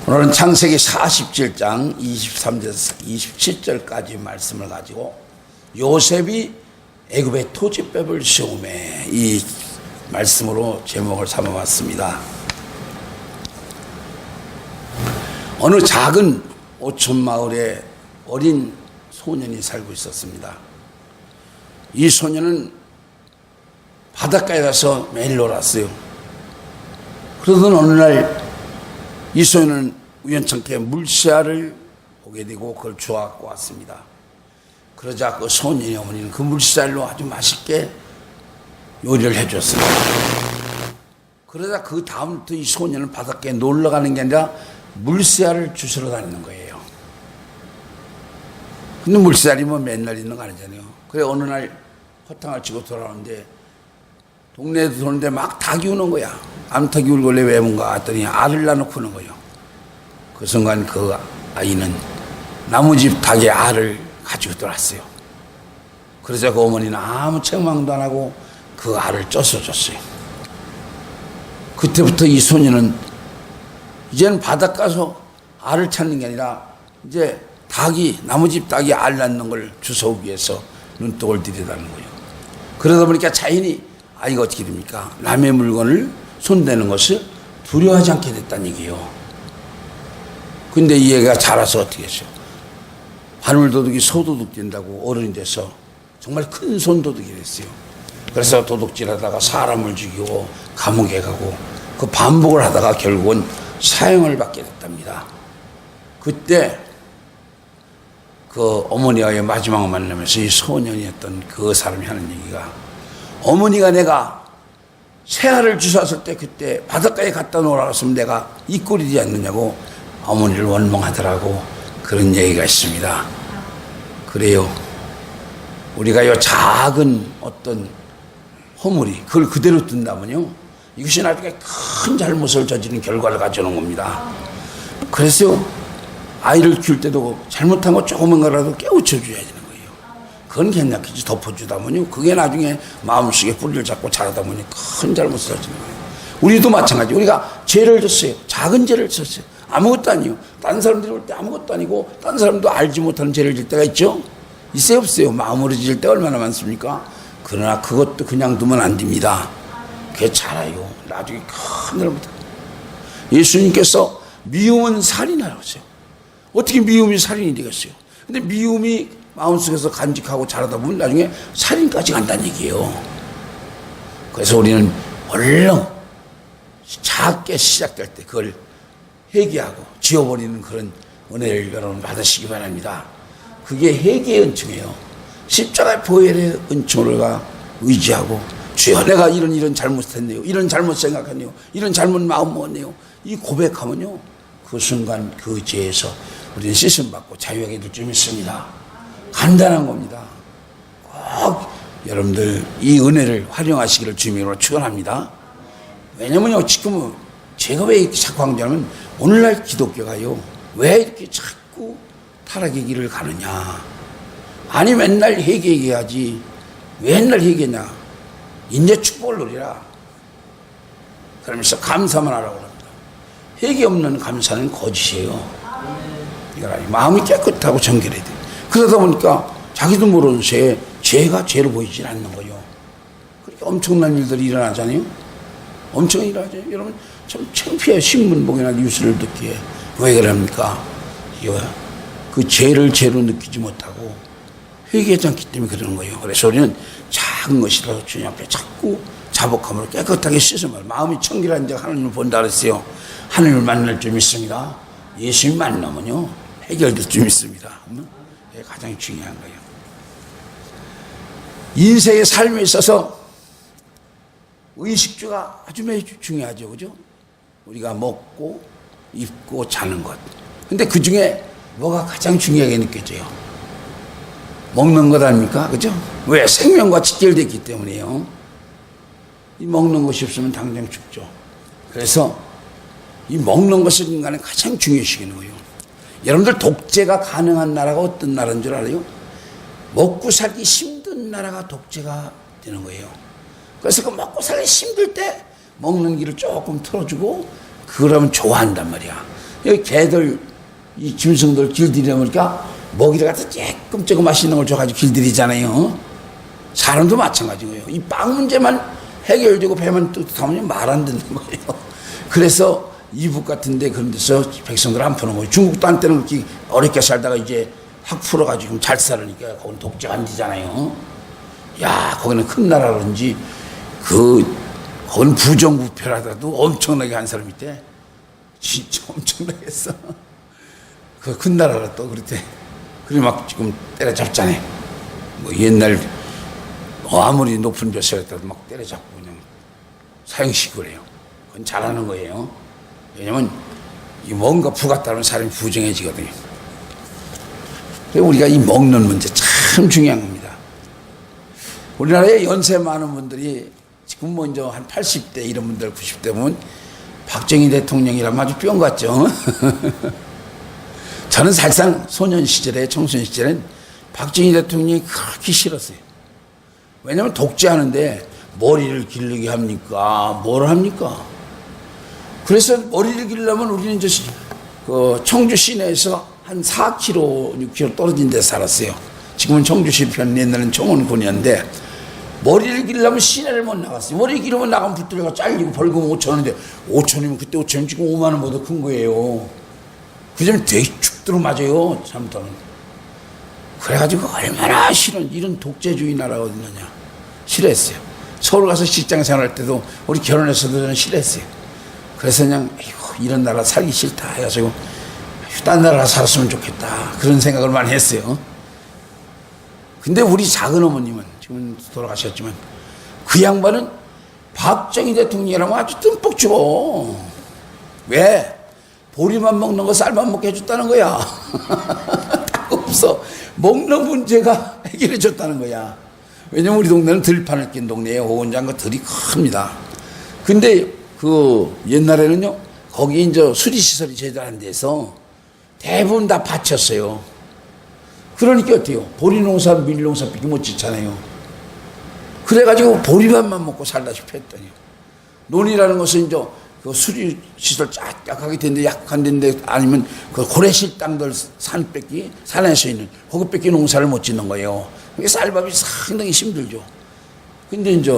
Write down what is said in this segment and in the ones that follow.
오늘은 창세기 47장 23절에서 27절까지 말씀을 가지고 요셉이 애굽의 토지법을 시험해 이 말씀으로 제목을 삼아봤습니다. 어느 작은 오촌 마을에 어린 소년이 살고 있었습니다. 이 소년은 바닷가에 가서 매일 놀았어요. 그러던 어느 날 이 소년은 우연찮게 물씨알을 보게 되고 그걸 주워갖고 왔습니다. 그러자 그 소년의 어머니는 그 물씨알로 아주 맛있게 요리를 해줬습니다. 그러자 그 다음부터 이 소년은 바닷가에 놀러 가는 게 아니라 물씨알을 주스러 다니는 거예요. 근데 물씨알이 뭐 맨날 있는 거 아니잖아요. 그래 어느 날 호탕을 치고 돌아오는데 동네에도 도는데 막 닭이 우는 거야. 암탉이 울길래 왜 뭔가 했더니 알을 낳아놓고 우는 거예요. 그 순간 그 아이는 나무집 닭의 알을 가지고 돌아왔어요. 그러자 그 어머니는 아무 책망도 안 하고 그 알을 쪄서 줬어요. 그때부터 이 소녀는 이제는 바닷가서 알을 찾는 게 아니라 이제 나무집 닭이 알 낳는 걸 주워오기 위해서 눈독을 들이다는 거예요. 그러다 보니까 자연히 아이가 어떻게 됩니까? 남의 물건을 손대는 것을 두려워하지 않게 됐다는 얘기예요. 근데 이 애가 자라서 어떻게 했어요? 바늘도둑이 소도둑 된다고 어른이 돼서 정말 큰 손도둑이 됐어요. 그래서 도둑질하다가 사람을 죽이고 감옥에 가고 그 반복을 하다가 결국은 사형을 받게 됐답니다. 그때 그 어머니와의 마지막 만남에서 이 소년이었던 그 사람이 하는 얘기가, 어머니가 내가 새알을 주웠을 때 그때 바닷가에 갖다 놓으라고 했으면 내가 이 꼴이 되지 않느냐고 어머니를 원망하더라고. 그런 얘기가 있습니다. 그래요. 우리가 이 작은 어떤 허물이 그걸 그대로 둔다면요, 이것이 나중에 큰 잘못을 저지른 결과를 가져오는 겁니다. 그래서 아이를 키울 때도 잘못한 거 조그만 거라도 깨우쳐 줘야 되는 거예요. 그건 괜찮겠지. 덮어주다면요, 그게 나중에 마음속에 뿌리를 잡고 자라다 보니 큰 잘못을 저지르는 거예요. 우리도 마찬가지. 우리가 죄를 졌어요. 작은 죄를 졌어요. 아무것도 아니에요. 다른 사람들이 볼 때 아무것도 아니고 다른 사람도 알지 못하는 죄를 질 때가 있죠. 있어요 없어요? 마음으로 질 때가 얼마나 많습니까? 그러나 그것도 그냥 두면 안 됩니다. 그게 자라요. 나중에 큰 잘못. 예수님께서 미움은 살인하라고 했어요. 어떻게 미움이 살인이 되겠어요? 근데 미움이 마음속에서 간직하고 자라다 보면 나중에 살인까지 간다는 얘기예요. 그래서 우리는 얼른 작게 시작될 때 그걸 회개하고 지워버리는 그런 은혜를 여러분 받으시기 바랍니다. 그게 회개의 은총이에요. 십자가의 보혈의 은총을 의지하고, 주여 내가 이런 잘못했네요, 이런 잘못 생각했네요, 이런 잘못 마음 먹었네요, 이 고백하면요, 그 순간 그 죄에서 우리는 씻음받고 자유하게 될 줄 믿습니다. 간단한 겁니다. 꼭 여러분들 이 은혜를 활용하시기를 주님으로 축원합니다. 왜냐면요, 지금 제가 왜 이렇게 자꾸 강조하면, 오늘날 기독교가요, 왜 이렇게 자꾸 타락의 길을 가느냐. 아니 맨날 회개해야지. 왜 맨날 회개냐. 이제 축복을 누리라. 그러면서 감사만 하라고 합니다. 회개 없는 감사는 거짓이에요. 이거라. 마음이 깨끗하고 정결해야 돼. 그러다 보니까 자기도 모르는 새에 죄가 죄로 보이질 않는 거예요. 그렇게 엄청난 일들이 일어나잖아요. 엄청 일어나죠. 여러분 참 창피해요. 신문봉이나 뉴스를 듣기에. 왜 그럽니까? 이거 그 죄를 죄로 느끼지 못하고 회개하지 않기 때문에 그러는 거예요. 그래서 우리는 작은 것이라도 주님 앞에 자꾸 자복함으로 깨끗하게 씻으면 마음이 청결한 자 하나님을 본다 그랬어요. 하나님을 만날 줄 믿습니다. 예수님 만나면요, 해결될 줄 믿습니다. 그게 가장 중요한 거예요. 인생의 삶에 있어서 의식주가 아주 매우 중요하죠. 그죠? 우리가 먹고 입고 자는 것. 근데 그 중에 뭐가 가장 중요하게 느껴져요? 먹는 것 아닙니까? 그죠? 왜? 생명과 직결되어 있기 때문이에요. 이 먹는 것이 없으면 당장 죽죠. 그래서 이 먹는 것을 인간은 가장 중요시하는 거예요. 여러분들 독재가 가능한 나라가 어떤 나라인 줄 알아요? 먹고 살기 힘든 나라가 독재가 되는 거예요. 그래서 그 먹고 살기 힘들 때 먹는 길을 조금 틀어주고 그러면 좋아한단 말이야. 여기 개들, 이 짐승들 길들이다 보니까 먹이를 갖다 조금 맛있는 걸 줘가지고 길들이잖아요. 사람도 마찬가지고요. 이 빵 문제만 해결되고 배만 뜨뜻하면 말 안 듣는 거예요. 그래서 이북 같은데 그런 데서 백성들 안 푸는 거예요. 중국도 한때는 그렇게 어렵게 살다가 이제 확 풀어가지고 잘 살으니까 거기는 독재가 안 되잖아요. 야, 거기는 큰 나라라든지 거기는 부정부패라도 엄청나게 한 사람이 있대. 진짜 엄청나게 했어. 그 큰 나라라 또 그렇대. 그래 막 지금 때려잡잖아요. 뭐 옛날 아무리 높은 벼슬이라도 막 때려잡고 그냥 사형시키고 그래요. 그건 잘하는 거예요. 왜냐면 뭔가 부같다면 사람이 부정해지거든요. 그래서 우리가 이 먹는 문제 참 중요한 겁니다. 우리나라에 연세 많은 분들이 지금 먼저 한 80대 이런 분들 90대 보면 박정희 대통령이라면 아주 뿅 같죠. 저는 사실상 소년 시절에 청소년 시절엔 박정희 대통령이 그렇게 싫었어요. 왜냐하면 독재하는데 머리를 기르게 합니까? 뭘 합니까? 그래서 머리를 기르려면 우리는 이제 그 청주 시내에서 한 4km, 6km 떨어진 데 살았어요. 지금은 청주시 편, 옛날에는 청원군이었는데 머리를 기르려면 시내를 못 나갔어요. 머리 기르면 나가면 붙들려가 잘리고 벌금 5,000원인데 5,000원이면 그때 5,000원 지금 5만 원보다 큰 거예요. 그 점에 되게 죽도록 맞아요. 잘못하면. 그래가지고 얼마나 싫은 이런 독재주의 나라가 어딨느냐 싫어했어요. 서울 가서 직장 생활할 때도 우리 결혼해서도 저는 싫어했어요. 그래서 그냥 이런 나라 살기 싫다 해가지고 딴 나라 살았으면 좋겠다 그런 생각을 많이 했어요. 근데 우리 작은 어머님은 지금 돌아가셨지만 그 양반은 박정희 대통령이라면 아주 듬뿍 주고 왜? 보리만 먹는 거 쌀만 먹게 해줬다는 거야. 딱 없어. 먹는 문제가 해결해 줬다는 거야. 왜냐면 우리 동네는 들판을 낀 동네에 오원장과 들이 큽니다. 근데 그 옛날에는요, 거기 이제 수리시설이 제대로 안 돼서 대부분 다 바쳤어요. 그러니까 어때요? 보리농사, 밀농사 밖에 못 짓잖아요. 그래가지고 보리밥만 먹고 살다시피 했더니요. 논이라는 것은 이제 그 수리시설 약하게 된데 약한 데인데 아니면 그 고래실 땅들 산밖에 산에서 있는 거기밖에 농사를 못 짓는 거예요. 그게 쌀밥이 상당히 힘들죠. 근데 이제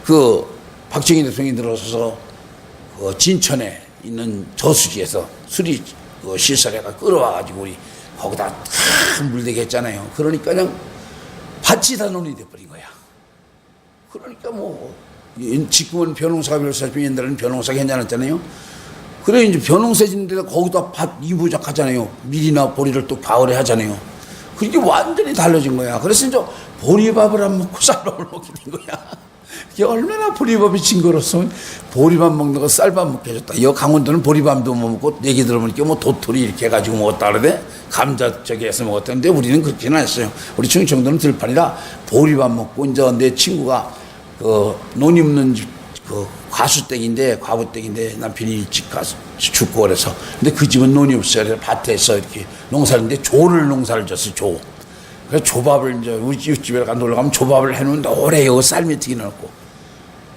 그 박정희 대통령이 들어서서 그 진천에 있는 저수지에서 수리 그 시설에가 끌어와가지고 우리 거기다 다 물대게 했잖아요. 그러니까 그냥 밭이 다 논이 돼버린 거야. 그러니까 뭐 지금은 벼농사가 별사지 옛날에는 벼농사가 괜찮았잖아요. 그래 이제 벼농사 짓는데 거기다 밭 이부작하잖아요. 밀이나 보리를 또 가을에 하잖아요. 그게 완전히 달라진 거야. 그래서 이제 보리밥을 안 먹고 쌀밥을 먹게 된 거야. 이게 얼마나 보리밥이 징그러웠으면 보리밥 먹는 거 쌀밥 먹게 해줬다. 여 강원도는 보리밥도 못 먹고 얘기 들어보니까 뭐 도토리 이렇게 해가지고 먹었다 그러대. 감자 저기 해서 먹었다는데 우리는 그렇게는 안 했어요. 우리 충청도는 들판이라 보리밥 먹고 이제 내 친구가 그 논입는 그 과수댁인데 과부댁인데 남편이 일찍 가서 죽고 그래서 근데 그 집은 논이 없어요. 그래서 밭에서 이렇게 농사를 조를 농사를 졌어요. 조. 그래서 조밥을 이제 우리 집에 가 놀러 가면 조밥을 해놓은 오래요. 쌀매트기 넣고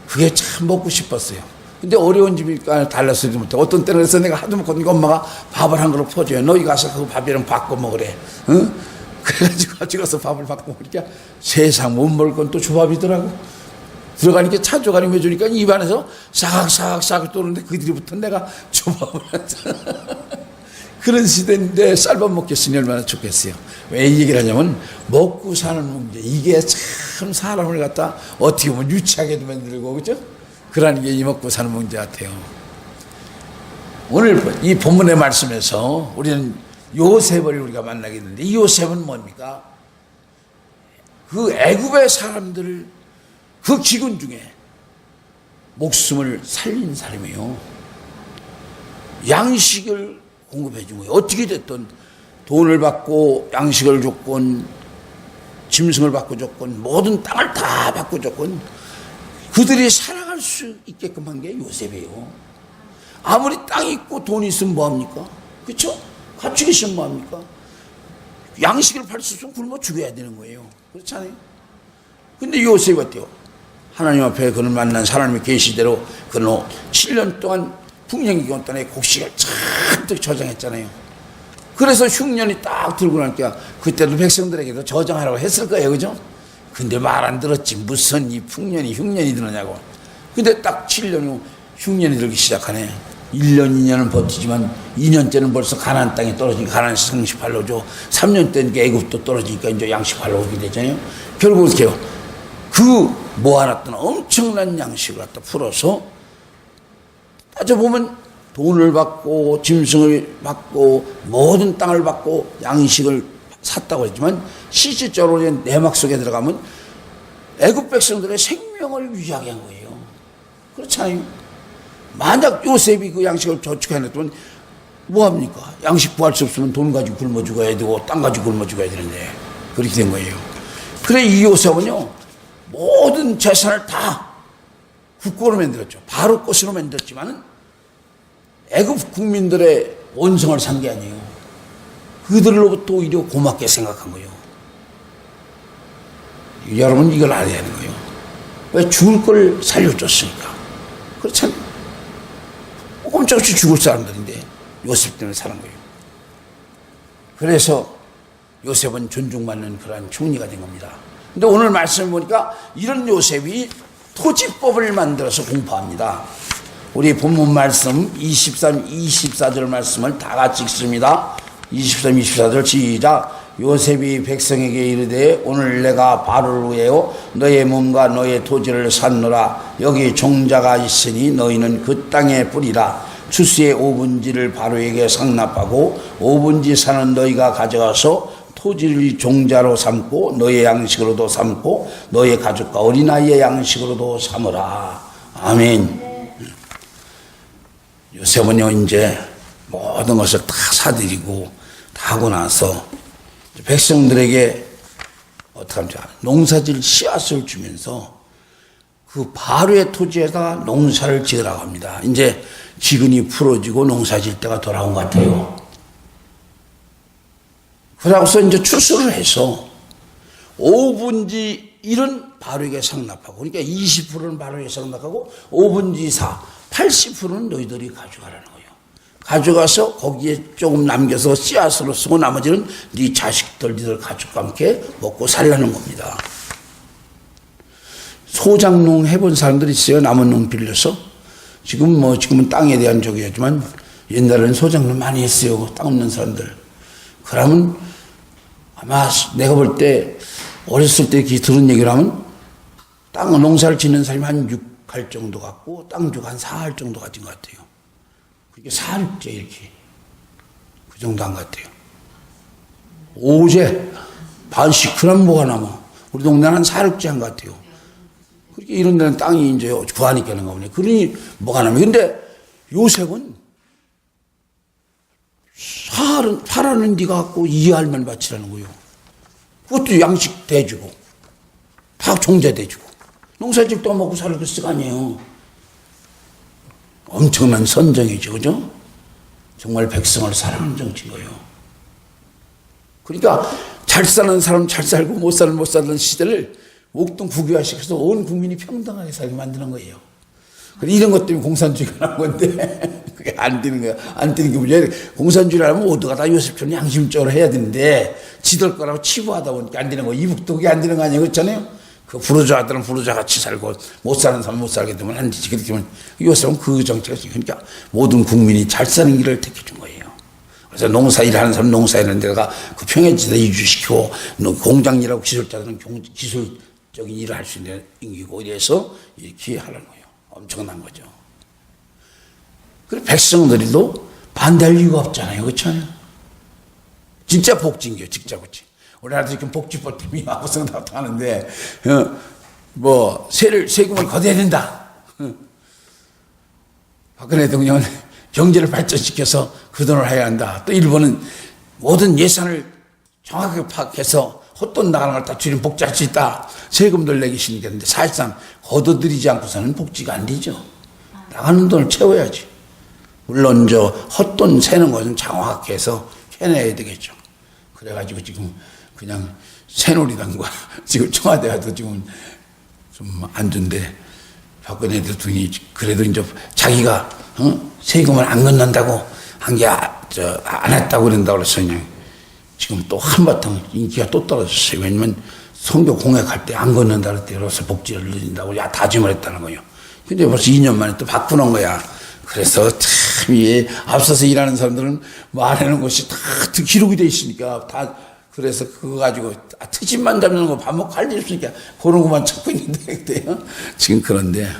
그게 참 먹고 싶었어요. 근데 어려운 집이니까 달라서도 못해. 어떤 때는 그래서 내가 하도 먹고 엄마가 밥을 한 그릇 퍼줘요. 너희 가서 그 밥이랑 바꿔 먹으래. 응? 그래가지고 같이 가서 밥을 바꿔 먹으니까 세상 못 먹을 건 또 조밥이더라고. 들어가니까 차조가니 해주니까 입안에서 사각사각 떠오르는데 그 뒤부터 내가 조밥을 하잖아. 그런 시대인데 쌀밥 먹겠으니 얼마나 좋겠어요. 왜 이 얘기를 하냐면 먹고 사는 문제 이게 참 사람을 갖다 어떻게 보면 유치하게도 만들고 그죠? 그러는 게 이 먹고 사는 문제 같아요. 오늘 이 본문의 말씀에서 우리는 요셉을 우리가 만나게 되는데 이 요셉은 뭡니까? 그 애굽의 사람들을 그 기근 중에 목숨을 살린 사람이에요. 양식을 공급해 준 거예요. 어떻게 됐든 돈을 받고 양식을 줬건 짐승을 받고 줬건 모든 땅을 다 받고 줬건 그들이 살아갈 수 있게끔 한 게 요셉이에요. 아무리 땅이 있고 돈이 있으면 뭐합니까? 그렇죠? 가축이 있으면 뭐합니까? 양식을 팔 수 있으면 굶어 죽여야 되는 거예요. 그렇잖아요. 근데 요셉이 어때요? 하나님 앞에 그를 만난 하나님의 계시대로 그는 7년 동안 풍년기경 때에 곡식을 잔뜩 저장했잖아요. 그래서 흉년이 딱 들고 나니까 그때도 백성들에게도 저장하라고 했을 거예요. 그죠? 근데 말 안 들었지. 무슨 이 풍년이 흉년이 들었냐고. 근데 딱 7년 후 흉년이 들기 시작하네. 1년, 2년은 버티지만 2년째는 벌써 가나안 땅에 떨어지니까 가나안에서 상식팔로 오죠. 3년 때니까 애굽도 떨어지니까 이제 양식팔로 오게 되잖아요. 결국 어떻게 해요? 그 모아놨던 엄청난 양식을 갖다 풀어서 따져보면 돈을 받고 짐승을 받고 모든 땅을 받고 양식을 샀다고 했지만 실질적으로 내막 속에 들어가면 애굽 백성들의 생명을 위하게 한 거예요. 그렇잖아요. 만약 요셉이 그 양식을 저축해놨으면 뭐합니까? 양식 구할 수 없으면 돈 가지고 굶어 죽어야 되고 땅 가지고 굶어 죽어야 되는데 그렇게 된 거예요. 그래 이 요셉은요 모든 재산을 다 국고로 만들었죠. 바로 것으로 만들었지만은 애굽 국민들의 원성을 산 게 아니에요. 그들로부터 오히려 고맙게 생각한 거예요. 여러분 이걸 알아야 하는 거예요. 왜 죽을 걸 살려줬으니까. 그렇잖아요. 꼼짝없이 죽을 사람들인데 요셉 때문에 사는 거예요. 그래서 요셉은 존중받는 그러한 총리가 된 겁니다. 근데 오늘 말씀을 보니까 이런 요셉이 토지법을 만들어서 공포합니다. 우리 본문 말씀 23, 24절 말씀을 다 같이 읽습니다. 23, 24절 시작. 요셉이 백성에게 이르되 오늘 내가 바로를 위하여 너의 몸과 너의 토지를 샀노라. 여기 종자가 있으니 너희는 그 땅에 뿌리라. 추수의 5분지를 바로에게 상납하고 5분지 사는 너희가 가져가서 토지를 종자로 삼고 너의 양식으로도 삼고 너의 가족과 어린아이의 양식으로도 삼으라. 아멘. 요셉은요 이제 모든 것을 다 사들이고 다 하고 나서 백성들에게 어떻게 합니까? 농사질 씨앗을 주면서 그 바로의 토지에다 농사를 지으라고 합니다. 이제 기근이 풀어지고 농사질 때가 돌아온 것 같아요. 그러고서 이제 추수를 해서 5분지 1은 바로에게 상납하고, 그러니까 20%는 바로에게 상납하고 5분지 4, 80%는 너희들이 가져가라는 거예요. 가져가서 거기에 조금 남겨서 씨앗으로 쓰고 나머지는 네 자식들, 니들 가족과 함께 먹고 살라는 겁니다. 소작농 해본 사람들이 있어요. 남은 농 빌려서. 지금은 땅에 대한 적이었지만 옛날에는 소작농 많이 했어요. 땅 없는 사람들. 그러면 아마 내가 볼 때 어렸을 때 이렇게 들은 얘기를 하면 땅 농사를 짓는 사람이 한 6할 정도 같고 땅주가 한 4할 정도 가진 것 같아요. 그게 4할째 이렇게. 그 정도 한 것 같아요. 오제 반씩 그럼 뭐가 남아. 우리 동네는 한 4할째 한 것 같아요. 그렇게 이런 데는 땅이 이제 구하니까 하는 거거든요. 그러니 뭐가 남아. 근데 요셉은 8할은 네가 갖고 2할만 바치라는 거예요. 그것도 양식 대주고 다 종자 대주고 농사질 또 먹고 살을 거 아니에요. 엄청난 선정이죠. 그죠? 정말 백성을 사랑하는 정치인 거예요. 그러니까 잘 사는 사람 잘 살고 못 사는 못 사는 시대를 목동 국유화시켜서 온 국민이 평등하게 살게 만드는 거예요. 이런 것 때문에 공산주의가 나온 건데 그게 안 되는 거야. 안 되는 게 문제야. 공산주의라면 모두가 다 요셉처럼 양심적으로 해야 되는데 지들 거라고 치부하다 보니까 안 되는 거. 이북도 그게 안 되는 거 아니에요. 그렇잖아요. 그 부르주아들은 부르주아같이 살고 못 사는 사람은 못 살게 되면 안 되지. 그렇게 되면 요셉은 그 정책이 그러니까 모든 국민이 잘 사는 길을 택해준 거예요. 그래서 농사일 하는 사람 농사일하는 데다가 그 평해지다 이주시키고 공장일하고 기술자들은 기술적인 일을 할 수 있는 인기고 이래서 이렇게 하는 거예요. 엄청난 거죠. 그리고 백성들도 반대할 이유가 없잖아요. 그렇죠? 진짜 복지인게요. 진짜 복지. 우리나라도 이렇게 복지법 때문에 아무성도 하는데 세금을 걷어야 된다. 박근혜 대통령은 경제를 발전시켜서 그 돈을 해야 한다. 또 일본은 모든 예산을 정확하게 파악해서 헛돈 나가는 걸 다 줄이면 복지할 수 있다. 세금들 내기 싫은데 사실상 걷어들이지 않고서는 복지가 안 되죠. 나가는 돈을 채워야지. 물론 헛돈 세는 것은 정확하게 해서 해내야 되겠죠. 그래가지고 지금 그냥 새누리당과 지금 청와대와도 지금 좀 안 좋은데 박근혜 대통령이 그래도 이제 자기가 세금을 안 걷는다고 안 했다고 그런다고 그래서 그냥 지금 또 한바탕 인기가 또 떨어졌어요. 왜냐면 선교 공약할 때 안 걷는다 그랬대. 그래서 복지를 늘린다고 다짐을 했다는 거예요. 근데 벌써 2년 만에 또 바꾸는 거야. 그래서 참, 앞서서 일하는 사람들은 말하는 것이 다 기록이 돼 있으니까 다 그래서 그거 가지고 트집만 잡는 거 밥 먹고 할 일 없으니까 그런 것만 찾고 있는데 그때요. 지금 그런데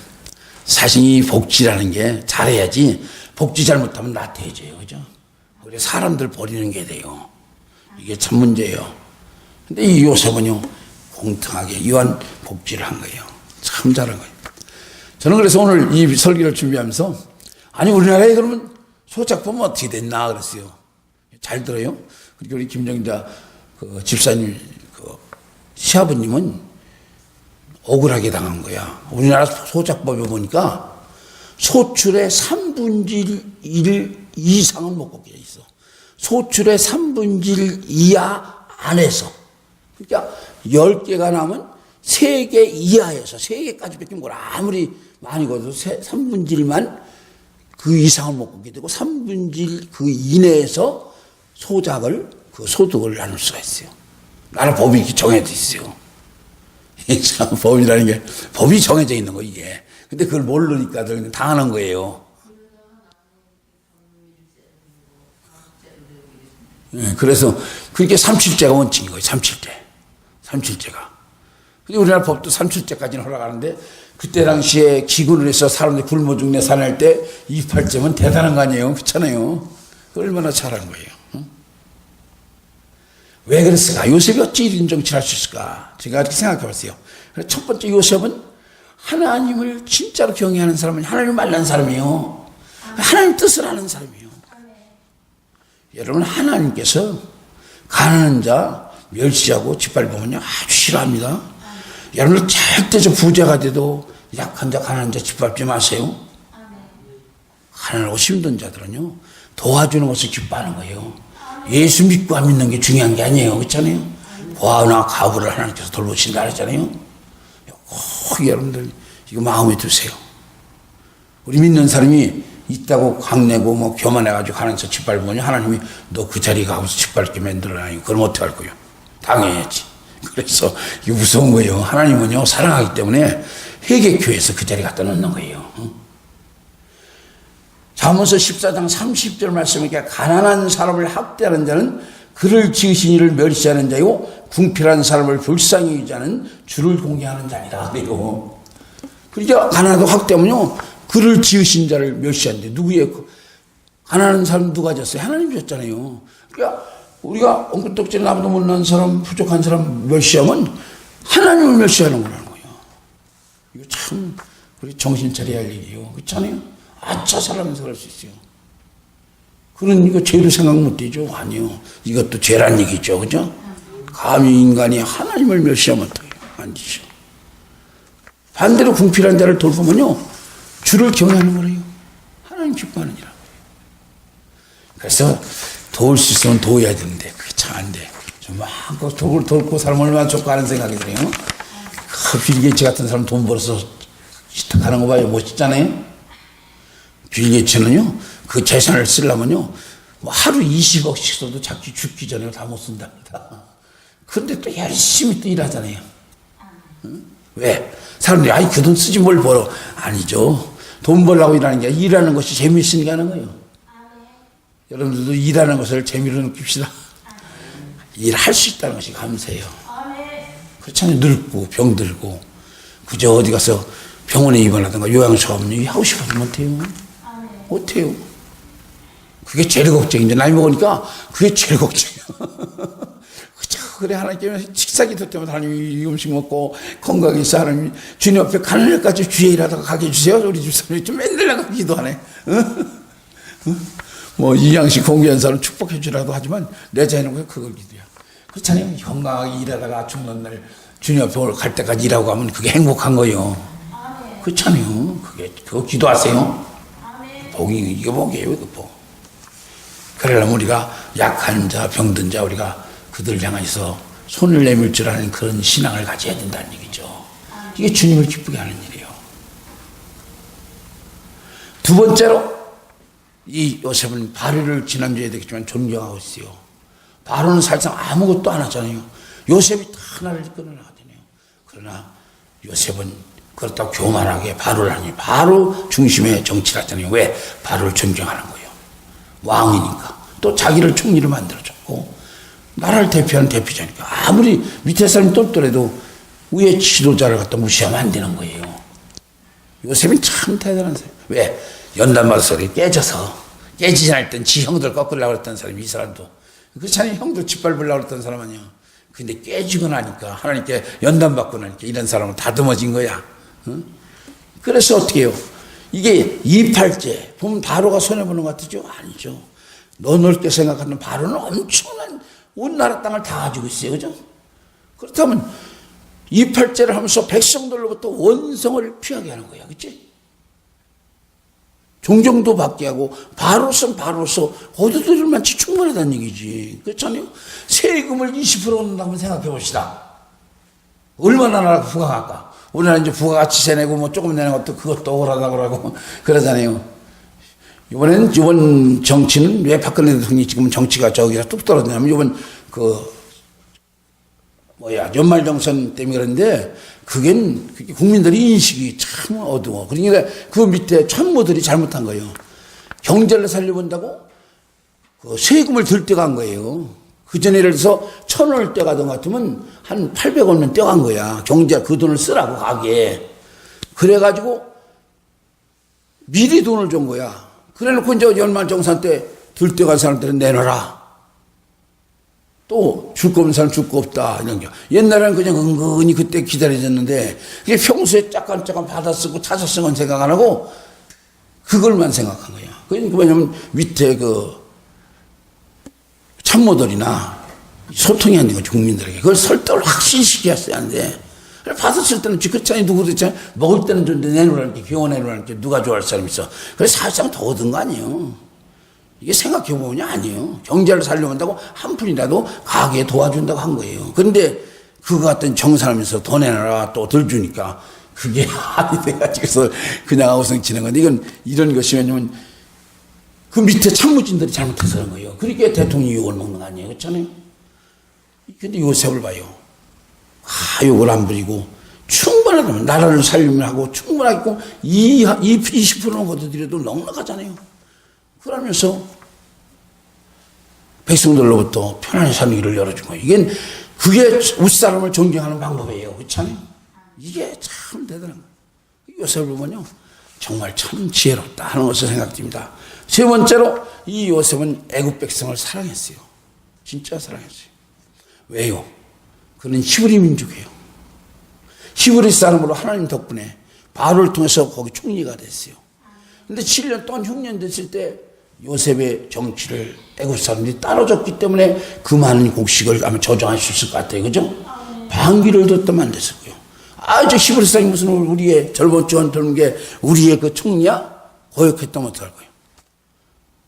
사실 이 복지라는 게 잘해야지 복지 잘못하면 나태해져요. 그죠? 우리 사람들 버리는 게 돼요. 이게 참 문제예요. 근데 이 요셉은요, 공평하게 이완 복지를 한 거예요. 참 잘한 거예요. 저는 그래서 오늘 이 설교를 준비하면서 아니 우리나라에 그러면 소작법은 어떻게 됐나 그랬어요. 잘 들어요. 그리고 우리 김정자 집사님 시아버님은 억울하게 당한 거야. 우리나라 소작법에 보니까 소출의 3분의 1 이상은 못 걷게 돼 있어. 소출의 3분의 1 이하 안에서. 그러니까 10개가 나면 3개 이하에서 3개까지 뺏긴 걸 아무리 많이 걷어도 3분의 1만 그 이상을 못 걷게 되고 3분의 1 그 이내에서 소작을 그 소득을 나눌 수가 있어요. 나라 법이 이렇게 정해져 있어요. 참 법이라는 게 법이 정해져 있는 거 이게. 근데 그걸 모르니까 당하는 거예요. 그래서 그렇게 3.7제가 원칙인 거예요. 3.7제가. 근데 우리나라 법도 3.7제까지는 허락하는데 그때 당시에 기근을 해서 사람들이 굶어 죽네 살아날 때 28제면 대단한 거 아니에요. 그렇잖아요. 얼마나 잘한 거예요. 왜 그랬을까? 요셉이 어찌 이런 정치를 할 수 있을까? 제가 이렇게 생각해 봤어요. 첫 번째 요셉은 하나님을 진짜로 경외하는 사람은 하나님을 만난 사람이에요. 하나님 뜻을 아는 사람이에요. 여러분 하나님께서 가난한 자 멸시하고 짓밟으면요 아주 싫어합니다. 여러분 절대 저 부자가 돼도 약한 자 가난한 자 짓밟지 마세요. 가난하고 힘든 자들은요 도와주는 것을 기뻐하는 거예요. 예수 믿고 안 믿는 게 중요한 게 아니에요. 그렇잖아요. 고아나 가부를 하나님께서 돌보신다 그랬잖아요. 꼭 여러분들 이거 마음에 두세요. 우리 믿는 사람이 있다고 강내고 뭐 교만해가지고 하나님께서 짓밟으면 하나님이 너 그 자리에 가고서 짓밟게 만들어놔요. 그럼 어떻게 할 거예요? 당해야지. 그래서 이거 무서운 거예요. 하나님은요 사랑하기 때문에 회개교회에서 그 자리에 갖다 놓는 거예요. 잠언서 14장 30절 말씀에 가난한 사람을 학대하는 자는 그를 지으신 이를 멸시하는 자요 궁핍한 사람을 불쌍히 여기자는 주를 공경하는 자니라 그래요. 그러니까 가난하고 학대하면요 그를 지으신 자를 멸시하는데 누구예요? 가난한 사람 누가 졌어요? 하나님 줬잖아요. 그러니까 우리가 엉뚱떡질 나무도 못난 사람 부족한 사람 멸시하면 하나님을 멸시하는 거라는 거예요. 이거 참 우리 정신 차려야 할 일이에요. 그렇잖아요. 아차 살아면서 그럴 수 있어요. 그런 이거 죄로 생각 못 되죠? 아니요. 이것도 죄란 얘기죠. 그죠? 감히 인간이 하나님을 멸시하면 어떡해요? 안 되죠. 반대로 궁핍한 자를 돌보면요. 주를 경외하는 거래요. 하나님 기뻐하는 일이라고. 그래서 도울 수 있으면 도와야 되는데 그게 참 안 돼. 좀 마음껏 돕고 살면 얼마나 좋고 하는 생각이 들어요. 그 빌 게이츠 같은 사람 돈 벌어서 시탁하는 거 봐요. 멋있잖아요. 빌 게이츠는요, 그 재산을 쓰려면요, 뭐 하루 20억씩 써도 자기 죽기 전에 다 못 쓴답니다. 그런데 또 열심히 또 일하잖아요. 응? 왜? 사람들이, 아이, 그 돈 쓰지 뭘 벌어. 아니죠. 돈 벌려고 일하는 게 아니라 일하는 것이 재미있으니까 하는 거예요. 여러분들도 일하는 것을 재미로 느낍시다. 일할 수 있다는 것이 감사해요. 그렇잖아요. 늙고 병들고 그저 어디 가서 병원에 입원하든가 요양소가 없는 하고 싶어도 못해요. 못해요. 그게 제일 걱정인데 나이 먹으니까 그게 제일 걱정이야. 그저 그래 하나님께 식사기도 때문에 하나님이 이 음식 먹고 건강히 있어 하나님이 주님 앞에 가는 날까지 주의 일하다가 가게 해주세요. 우리 집사람이 좀 맨날 나가 기도하네. 뭐 이 양식 공개한 사람 축복해 주라도 하지만 내 자녀는 그걸 기도야. 그렇잖아요. 건강하게 일하다가 죽는 날 주님 앞에 갈 때까지 일하고 가면 그게 행복한 거예요. 그렇잖아요. 그거 기도하세요. 복이 이게 복이에요. 이거 복. 그러려면 우리가 약한 자, 병든 자 우리가 그들 향해서 손을 내밀 줄 아는 그런 신앙을 가져야 된다는 얘기죠. 이게 주님을 기쁘게 하는 일이에요. 두 번째로 이 요셉은 바로를 지난주에 얘기했지만 존경하고 있어요. 바로는 사실상 아무것도 안 하잖아요. 요셉이 다 나라를 이끌어 나가잖아요. 그러나 요셉은 그렇다고 교만하게 바로를 하니 바로 중심의 정치를 하잖아요. 왜? 바로를 존경하는 거예요. 왕이니까. 또 자기를 총리로 만들어줬고 나라를 대표하는 대표자니까 아무리 밑에 사람이 똘똘해도 위에 지도자를 갖다 무시하면 안 되는 거예요. 요셉은 참 대단한 사람. 왜? 연단받아서 깨지지 않았던 지 형들 꺾으려고 그랬던 사람이 이 사람도. 그렇잖아요. 형들 짓밟으려고 그랬던 사람 아니야. 근데 깨지고 나니까 하나님께 연단받고 나니까 이런 사람은 다듬어진 거야. 응? 그래서 어떻게 해요? 이게 이팔제 보면 바로가 손해보는 것 같죠? 아니죠. 넓게 생각하는 바로는 엄청난 온 나라 땅을 다 가지고 있어요. 그죠? 그렇다면 이팔제를 하면서 백성들로부터 원성을 피하게 하는 거야. 그치? 종정도 받게 하고 바로서 호두들만치 충분하다는 얘기지. 그렇잖아요. 세금을 20% 얻는다고 생각해 봅시다. 얼마나 나라가 부강할까? 우리나라 이제 부가가치세 내고 뭐 조금 내는 것도 그것도 억울하다고 그러고 그러잖아요. 이번 정치는 왜 박근혜 대통령이 지금 정치가 저기가 뚝 떨어지냐면 이번 연말정선 때문에 그런데 그게 국민들이 인식이 참 어두워. 그러니까 그 밑에 참모들이 잘못한 거예요. 경제를 살려본다고 그 세금을 들 떼간 거예요. 그 전에 예를 들어서 1,000원을 떼가던 것 같으면 한 800원은 떼간 거야. 경제 그 돈을 쓰라고 가게. 그래가지고 미리 돈을 준 거야. 그래놓고 이제 연말정산 때 들 떼간 사람들은 내놔라. 또 줄 거 없는 사람 줄 거 없다. 이런 게. 옛날에는 그냥 은근히 그때 기다려졌는데 그게 평소에 잠깐 받아 쓰고 타서 쓴 건 생각 안 하고 그걸만 생각한 거야. 그러니까 왜냐면 밑에 그 참모들이나 소통이 안 되는 거죠. 국민들에게. 그걸 설득을 확실히 시켜야 하는데 받았을 때는 그렇잖아요. 누구도 있잖아요. 먹을 때는 좀 내놓으라는 게 교원 내놓으라는 게 누가 좋아할 사람 있어. 그래서 사실상 더 얻은 거 아니에요. 이게 생각해보면 아니에요. 경제를 살려본다고 한 푼이라도 가게에 도와준다고 한 거예요. 그런데 그거 같은 정산하면서 더 내놔라 또 덜 주니까 그게 아니 돼가지고서 그냥 아우성치는 건데 이건 이런 것이 왜냐면 그 밑에 참모진들이 잘못해서 그런 거예요. 그러니까 대통령이 욕을 먹는 거 아니에요. 그렇잖아요. 근데 요셉을 봐요. 욕을 안 부리고 충분하다면 나라를 살리면 하고 충분하고 20%는 걷어들여도 넉넉하잖아요. 그러면서 백성들로부터 편안히 사는 길을 열어준 거예요. 그게 윗사람을 존경하는 방법이에요. 그렇잖아요. 이게 참 대단한 거예요. 요셉을 보면요. 정말 참 지혜롭다 하는 것을 생각됩니다. 세 번째로 이 요셉은 애굽 백성을 사랑했어요. 진짜 사랑했어요. 왜요? 그는 히브리 민족이에요. 히브리 사람으로 하나님 덕분에 바로를 통해서 거기 총리가 됐어요. 근데 7년 동안 흉년 됐을 때 요셉의 정치를 애굽 사람들이 따라줬기 때문에 그 많은 곡식을 아마 저장할 수 있을 것 같아요. 그죠? 방귀를 뒀다면 안 됐을 거예요. 저 히브리 사람이 무슨 우리의 절반주한 드는 게 우리의 그 총리야? 거역했다면 어떡할 거예요?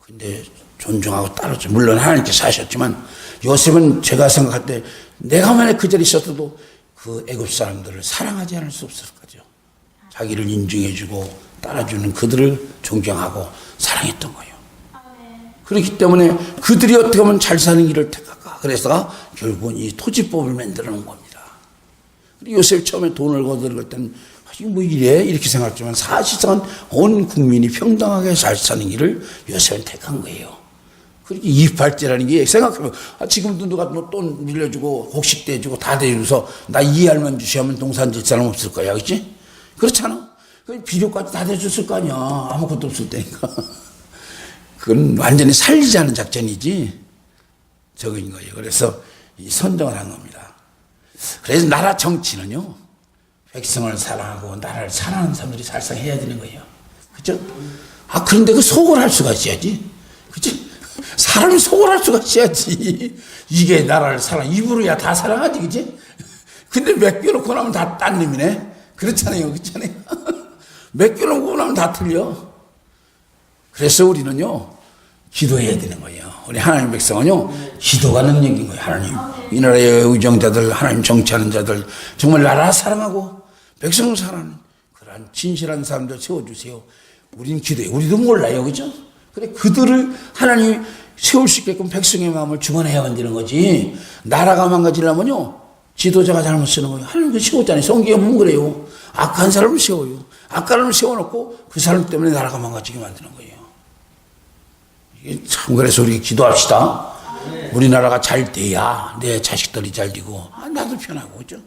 근데 존중하고 따라줘. 물론 하나님께서 하셨지만 요셉은 제가 생각할 때 내가 만약 그 자리에 있었어도 그 애굽 사람들을 사랑하지 않을 수 없을 거죠. 자기를 인정해주고 따라주는 그들을 존경하고 사랑했던 거예요. 그렇기 때문에 그들이 어떻게 하면 잘 사는 길을 택할까. 그래서 결국은 이 토지법을 만들어 놓은 겁니다. 요셉이 처음에 돈을 거두는 때는 이거 뭐 이래? 이렇게 생각했지만 사실상 온 국민이 평등하게 잘 사는 길을 요셉은 택한 거예요. 그렇게 이팔제라는 게 생각해보면 지금도 누가 뭐 돈 빌려주고 곡식 대주고 다 대주면서 나 2알만 주시면 동산 질 사람 없을 거야. 그렇지? 그렇잖아. 비료까지 다 대줬을 거 아니야. 아무것도 없을 때니까. 그건 완전히 살리지 않은 작전이지 적은 거예요. 그래서 이 선정을 한 겁니다. 그래서 나라 정치는요. 백성을 사랑하고 나라를 사랑하는 사람들이 살상 해야 되는 거예요. 그죠? 그런데 그 속을 할 수가 있어야지. 그치? 사람이 속을 할 수가 있어야지. 이게 나라를 입으로야 다 사랑하지. 그치? 근데 맡겨놓고 나면 다 딴 놈이네. 그렇잖아요. 그렇잖아요. 맡겨놓고 나면 다 틀려. 그래서 우리는요. 기도해야 되는 거예요. 우리 하나님 백성은요. 기도가 능력인 거예요. 하나님. 이 나라의 의정자들, 하나님 정치하는 자들 정말 나라 사랑하고 백성 사랑하는 그러한 진실한 사람들 세워주세요. 우리는 기도해. 우리도 몰라요. 그죠? 그래, 그들을 하나님이 세울 수 있게끔 백성의 마음을 주관해야만 되는 거지. 나라가 망가지려면요, 지도자가 잘못 쓰는 거예요. 하나님 그 세웠잖아요. 성경에 보면 그래요. 악한 사람을 세워요. 악한 사람을 세워놓고 그 사람 때문에 나라가 망가지게 만드는 거예요. 이게 참, 그래서 우리 기도합시다. 우리나라가 잘 돼야 내 자식들이 잘 되고, 나도 편하고, 그죠?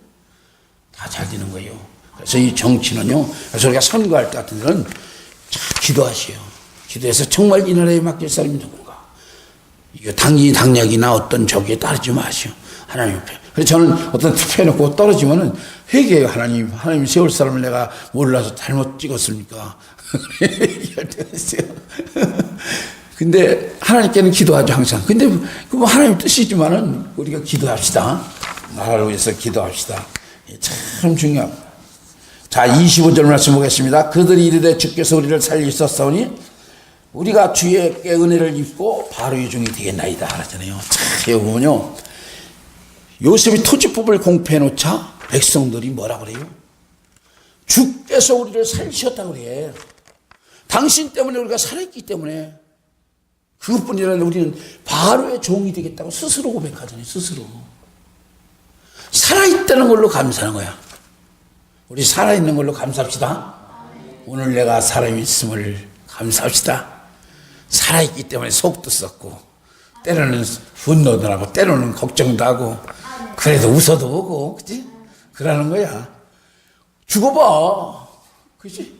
다 잘 되는 거예요. 그래서 이 정치는요, 그래서 우리가 선거할 때 같은 데는 잘 기도하시오. 기도해서 정말 이 나라에 맡길 사람이 누군가. 이거 당력이나 어떤 저기에 따르지 마시오. 하나님 옆에. 그래서 저는 어떤 투표해놓고 떨어지면은 회개해요. 하나님 세울 사람을 내가 몰라서 잘못 찍었습니까? 얘기할 때가 있어요. 근데 하나님께는 기도하죠, 항상. 근데 그 하나님 뜻이지만은 우리가 기도합시다. 나라를 위해서 기도합시다. 참 중요합니다. 자, 25절 말씀 보겠습니다. 그들이 이르되 주께서 우리를 살리셨사오니 우리가 주의 은혜를 입고 바로의 종이 되겠나이다 하잖아요. 자, 여기 보면요, 요셉이 토지법을 공표해 놓자 백성들이 뭐라 그래요? 주께서 우리를 살리셨다고 그래. 당신 때문에 우리가 살았기 때문에. 그것뿐이 아니라 우리는 바로의 종이 되겠다고 스스로 고백하잖아요. 스스로. 살아있다는 걸로 감사하는 거야. 우리 살아있는 걸로 감사합시다. 오늘 내가 살아있음을 감사합시다. 살아있기 때문에 속도 썩고, 때로는 분노도 하고, 때로는 걱정도 하고, 그래도 웃어도 보고, 그치? 그러는 거야. 죽어봐. 그치?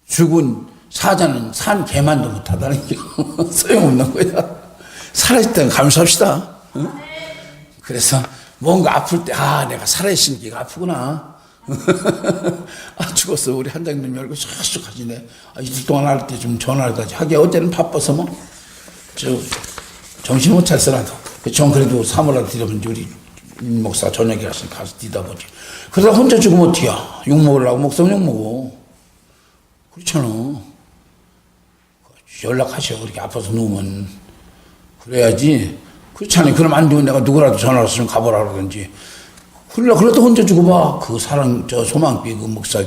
죽은 사자는 산 개만도 못하다는 게 소용없는 거야. 살아있다는 감사합시다. 응? 그래서 뭔가 아플 때, 내가 살아있으니까 아프구나. 죽었어. 우리 한장님 열고 쑥쑥 하시네. 이틀 동안 할 때 좀 전화를 하지. 하긴 어제는 바빠서 뭐, 정신 못 찼어라도. 전 그래도 사모라도 드려본지 우리 목사 저녁에 가서 뒤다보지. 그러다 혼자 죽으면 어떡이야. 욕 먹으려고 목사는 욕 먹어. 그렇잖아. 연락하셔. 그렇게 아파서 누우면. 그래야지. 그렇잖아요. 그럼 안 되면 내가 누구라도 전화를 했으면 가보라 그러든지. 그래도 혼자 죽어봐. 그 사랑, 소망비 그 목사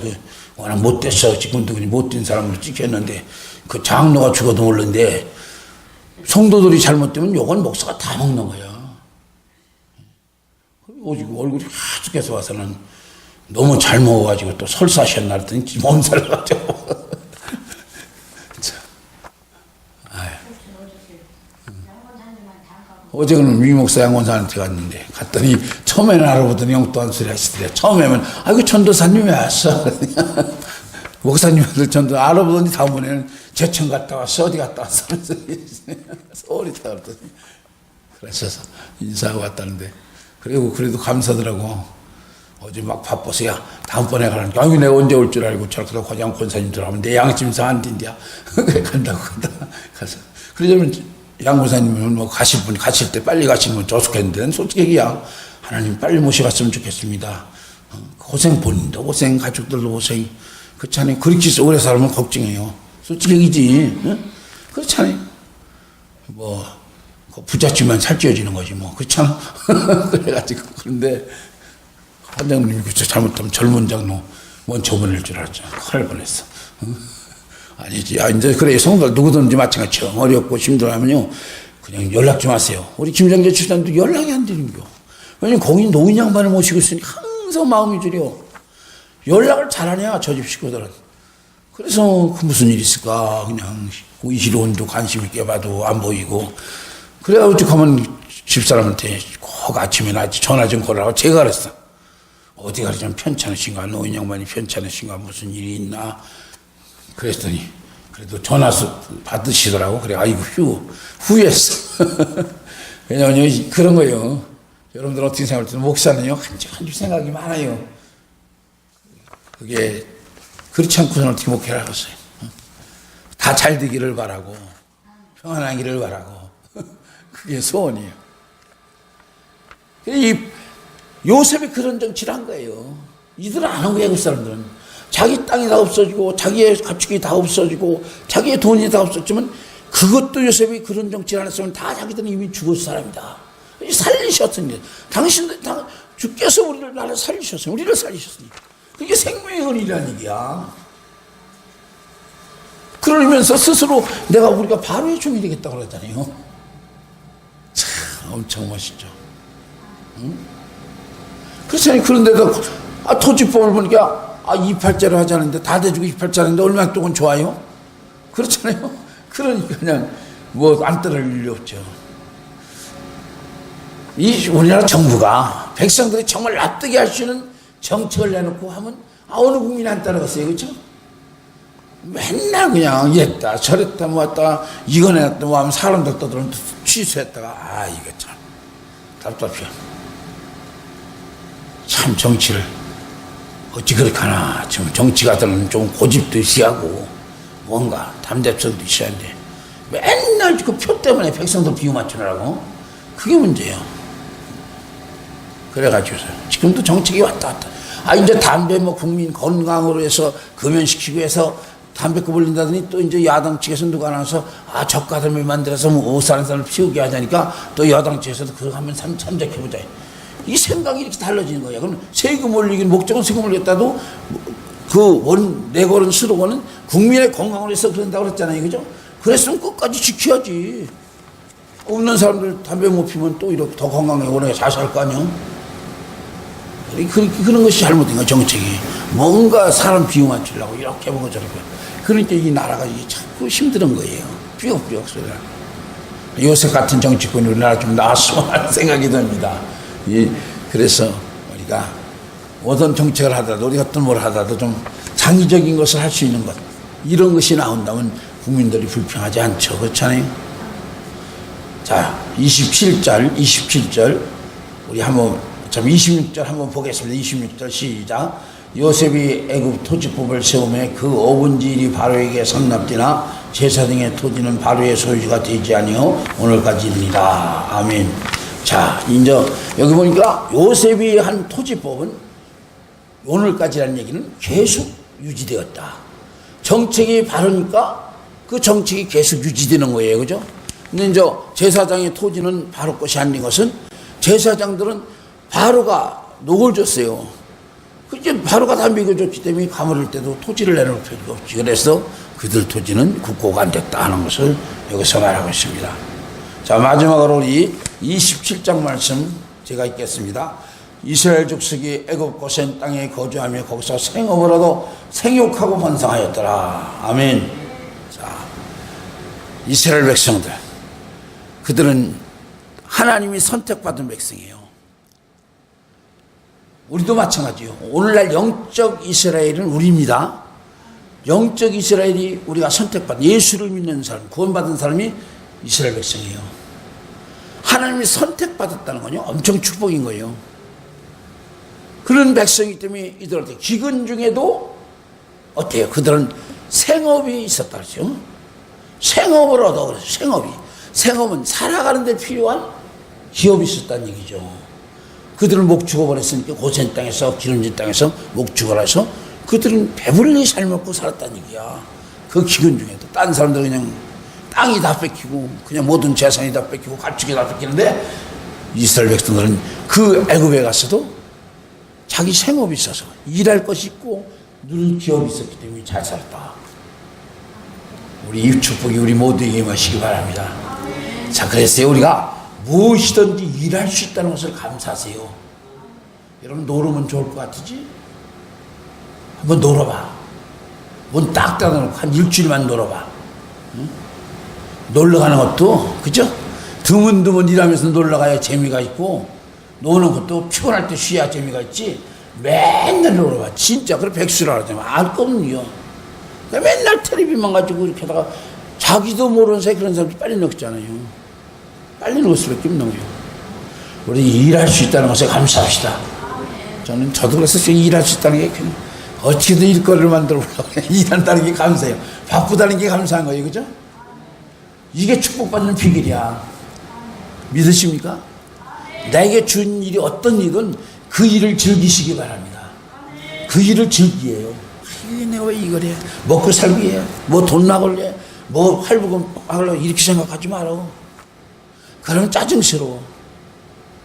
워낙 못됐어. 지금도 그냥 못된 사람으로 찍혔는데, 그 장로가 죽어도 모르는데, 성도들이 잘못되면 요건 목사가 다 먹는 거야. 오직 얼굴이 하얘서 와서는 너무 잘 먹어가지고 또 설사하셨나 했더니 몸살을 가지고. 어제는 위목사 양원사한테 갔는데, 갔더니 처음에는 알아보더니 영또한 소리 하시더래. 처음에는 아이고 전도사님 왜 왔어? 목사님들 전도 알아보더니 다음번에는 제천 갔다 왔어. 어디 갔다 왔어? 서울에 있다 그랬더니. 그래서 인사하고 왔다는데, 그리고 그래도 감사하더라고. 어제 막 바빠서, 야 다음번에 가라니까, 아이고 내가 언제 올 줄 알고 저렇게 과장 권사님들 하면 내 양심상 안 뛴디야. 그래 간다고 가서. 그러자면 양 권사님은 뭐 가실 때 빨리 가시면 좋겠는데, 솔직히 얘기야. 하나님 빨리 모셔갔으면 좋겠습니다. 고생, 본인도 고생, 가족들도 고생. 그렇잖아요. 그렇게 오래 살면 걱정해요. 솔직히 얘기지. 응? 그렇잖아요. 뭐, 부잣집만 살찌워지는 거지, 뭐. 그렇잖아. 그래가지고. 그런데, 한장님이 잘못하면 젊은 장로 먼저 보낼 줄 알았잖아. 큰일 뻔했어. 응? 아니지. 이제 그래. 성도들 누구든지 마찬가지죠. 어렵고 힘들어하면요, 그냥 연락 좀 하세요. 우리 김정재 추장도 연락이 안 되는 거. 왜냐면 거기 노인 양반을 모시고 있으니 항상 마음이 저려. 연락을 잘하냐, 저 집 식구들은. 그래서 그 무슨 일이 있을까. 그냥 이시론도 관심 있게 봐도 안 보이고. 그래가지고 가면 집사람한테 꼭 아침에 전화 좀 걸으라고 제가 그랬어. 어디가 좀 편찮으신가, 노인 양반이 편찮으신가, 무슨 일이 있나. 그랬더니 그래도 전화 받으시더라고. 그래, 아이고 후회했어. 왜냐면 그런 거예요. 여러분들 어떻게 생각할지. 목사는요 한 주 생각이 많아요. 그게 그렇지 않고서는 어떻게 목회를 하겠어요. 다 잘 되기를 바라고, 평안하기를 바라고. 그게 소원이에요. 이 요셉이 그런 정치를 한 거예요. 이들은 안 하고, 외국 사람들은. 자기 땅이 다 없어지고, 자기의 가축이 다 없어지고, 자기의 돈이 다 없었지만, 그것도 요셉이 그런 정치를 안 했으면 다 자기들은 이미 죽을 사람이다. 살리셨으니. 주께서 우리를 나를 살리셨으니, 우리를 살리셨으니. 그게 생명의 은이라는 얘기야. 그러면서 스스로 내가 우리가 바로의 종이 되겠다고 그러잖아요. 참 엄청 멋있죠. 응? 그렇잖아요. 그런데도 토지법을 보니까 이팔자로 하자는데 다 대주고 이팔자인데 얼마나 동안 좋아요? 그렇잖아요. 그러니까 그냥 뭐 안 따를 일이 없죠. 이 우리나라 정부가 백성들이 정말 납득이 할 수 있는 정책을 내놓고 하면 어느 국민이 안 따라갔어요. 그렇죠? 맨날 그냥 이랬다 저랬다 뭐했다 이거 내놨다 뭐 하면 사람들 떠들면 취소했다가 이거 참 답답해요. 참 정치를 어찌 그렇게 하나. 좀 정치가들은 좀 고집도 있어야 하고 뭔가 담대성도 있어야 하는데 맨날 그 표 때문에 백성들 비유 맞추느라고 그게 문제예요. 그래가지고서 지금도 정책이 왔다 갔다. 이제 담배 뭐 국민 건강으로 해서 금연시키고 해서 담배값 올린다더니 또 이제 야당 측에서 누가 나와서 저가담배 만들어서 뭐 옷 사는 사람을 피우게 하자니까 또 여당 측에서도 그거 하면 참작해보자. 이 생각이 이렇게 달라지는 거야. 그럼 세금 올리긴 목적은 세금 올렸다도 내걸은 스로건은 국민의 건강을 위해서 그런다고 그랬잖아요. 그죠? 그랬으면 끝까지 지켜야지. 없는 사람들 담배 못 피면 또 이렇게 더 건강하게 오래 잘 살 거 아니야? 그런 것이 잘못된 거야, 정책이. 뭔가 사람 비유 맞추려고 이렇게 하고 저렇게. 그러니까 이 나라가 이게 자꾸 힘든 거예요. 삐걱삐걱 소리가. 요새 같은 정치권이 우리나라 좀 나왔으면 하는 생각이 듭니다. 그래서 우리가 어떤 정책을 하더라도 우리가 어떤 뭘 하더라도 좀 장기적인 것을 할 수 있는 것 이런 것이 나온다면 국민들이 불평하지 않죠. 그렇잖아요. 자 27절 우리 한번 26절 한번 보겠습니다. 26절 시작. 요셉이 애굽 토지법을 세우며 그 5분지 1이 바로에게 상납되나 제사 등의 토지는 바로의 소유가 되지 아니요 오늘까지니라. 아멘. 자, 이제 여기 보니까 요셉이 한 토지법은 오늘까지라는 얘기는 계속 유지되었다. 정책이 바르니까 그 정책이 계속 유지되는 거예요. 그죠? 근데 이제 제사장의 토지는 바로 것이 아닌 것은 제사장들은 바로가 녹을 줬어요. 이제 바로가 다 먹여줬기 때문에 가물을 때도 토지를 내놓을 필요가 없지. 그래서 그들 토지는 국고가 안 됐다 하는 것을 여기서 말하고 있습니다. 자, 마지막으로 우리 27장 말씀 제가 읽겠습니다. 이스라엘 족속이 애굽 고센 땅에 거주하며 거기서 생업으로도 생육하고 번성하였더라. 아멘. 자, 이스라엘 백성들, 그들은 하나님이 선택받은 백성이에요. 우리도 마찬가지요. 오늘날 영적 이스라엘은 우리입니다. 영적 이스라엘이 우리가 선택받은 예수를 믿는 사람, 구원받은 사람이 이스라엘 백성이에요. 하나님이 선택받았다는 건요 엄청 축복인 거예요. 그런 백성이기 때문에 이들한테 기근 중에도 어때요? 그들은 생업이 있었다 그러죠. 생업을 얻어 그랬어요. 생업은 살아가는 데 필요한 기업이 있었다는 얘기죠. 그들은 목 죽어버렸으니까 고센 땅에서 기름진 땅에서 목 죽어라서 그들은 배불리 잘 먹고 살았다는 얘기야. 그 기근 중에도 딴 사람들은 그냥 땅이 다 뺏기고 그냥 모든 재산이 다 뺏기고 가축이 다 뺏기는데 이스라엘 백성들은 그 애굽에 갔어도 자기 생업이 있어서 일할 것이 있고 누릴 기업이 있었기 때문에 잘 살았다. 우리 이 축복이 우리 모두에게 임하시기 바랍니다. 자, 그래서 우리가 무엇이든지 일할 수 있다는 것을 감사하세요. 여러분 놀으면 좋을 것 같으지? 한번 놀아봐. 문 딱 닫아놓고 한 일주일만 놀아봐. 응? 놀러 가는 것도 그죠? 드문드문 일하면서 놀러 가야 재미가 있고 노는 것도 피곤할 때 쉬어야 재미가 있지. 맨날 놀아봐. 진짜 그래 백수라 그러잖아. 알 거는요. 맨날 텔레비만 가지고 이렇게 하다가 자기도 모르는 사이 그런 사람들이 빨리 늙잖아요. 빨리 늙을 수밖에 없는 거예요. 우리 일할 수 있다는 것에 감사합시다. 저도 그래서 일할 수 있다는 게 어떻게든 일거리를 만들어 보려고 일한다는 게 감사해요. 바쁘다는 게 감사한 거예요. 그죠? 이게 축복받는 비결이야. 믿으십니까? 나에게 준 일이 어떤 일이든 그 일을 즐기시기 바랍니다. 그 일을 즐기해요. 내가 왜 이걸 해? 먹고 살기 해? 뭐 돈 나걸래? 뭐 할부금 하려고 이렇게 생각하지 말아. 그러면 짜증스러워.